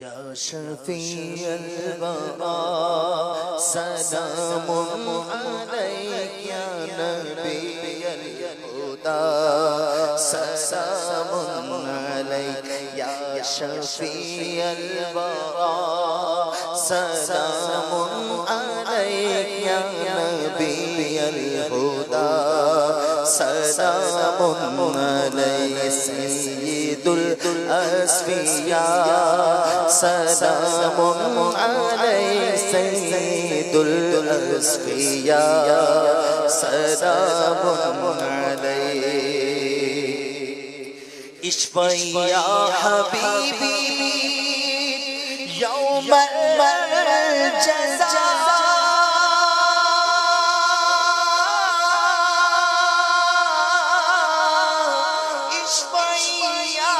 या शफीअल वरा सलामुन अलैका नबियल हुदा सलामुन अलैका या शफीअल वरा सलामुन अलैका नबियल हुदा सलामुन अलैका सय्यिदुल अस्फिया सलामुन अलैका सय्यिदुल अस्फिया सलामुन अलैका इश्क़या हबीबी यौमल जज़ा इश्क़या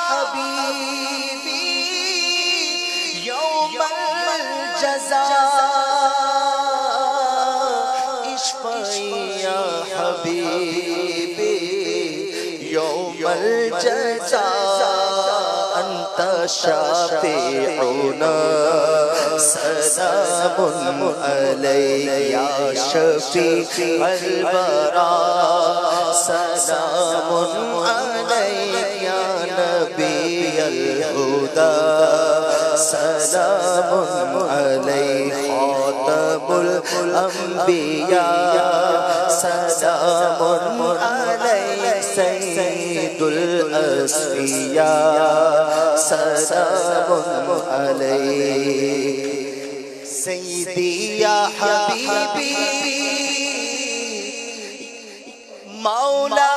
हबीबी यौमल जज़ा इश्क़या हबीबी यौमल जज़ा अंत शाफ़िउना सलामुन अलैका या शफ़ीअल वरा सलामुन अलैका या नबियल हुदा सलामुन अलैका खातमुल अंबिया सलामुन अलैका सय्यिदुल अस्फिया सलामुन अलैका सय्यदी या हबीबी मौला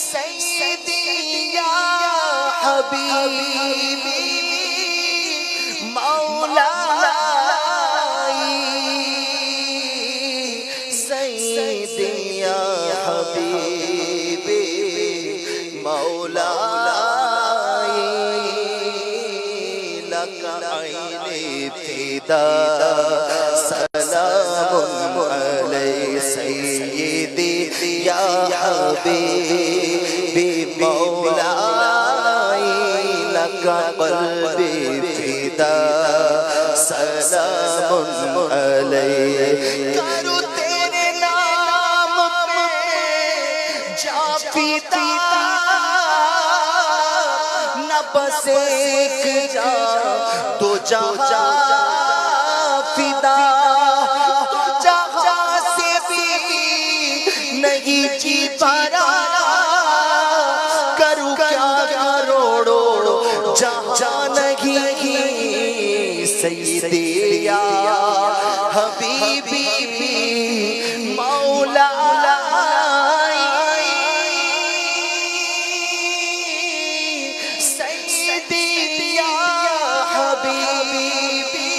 सय्यदी या हबीबी मौला सय्यदी या हबीबी मौला लका ऐनी फिदा सलामुन अलैका सय्यदी या हबीबी मौला लका क़ल्बी फिदा सलामुन अलैका करूँ तेरे नाम पे जा फिदा न बस एक जा दो जहां फिदा तो जहां से भी नहीं जी पारा करूं क्या करोड़ों जहां नहीं सय्यदी या हबीबी मौला सय्यदी या हबीबी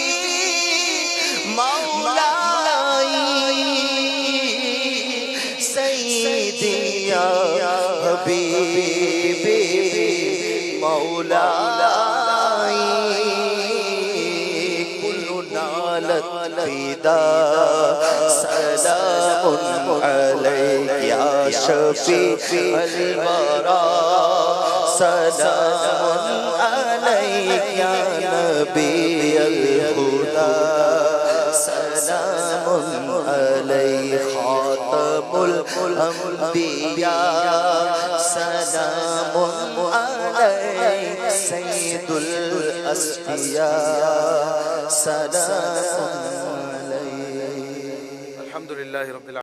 मौला सय्यदी या हबीबी मौला कुल्लु नालत फ़िदा सलामुन अलैका या शफ़ीअल वरा सलामुन अलैका या नबियल हुदा सलामुन अलैका खातमुल अंबिया सलामुन अलैका सय्यिदुल अस्फिया सलामुन अलैका। अल्हम्दुलिल्लाहि रब्बिल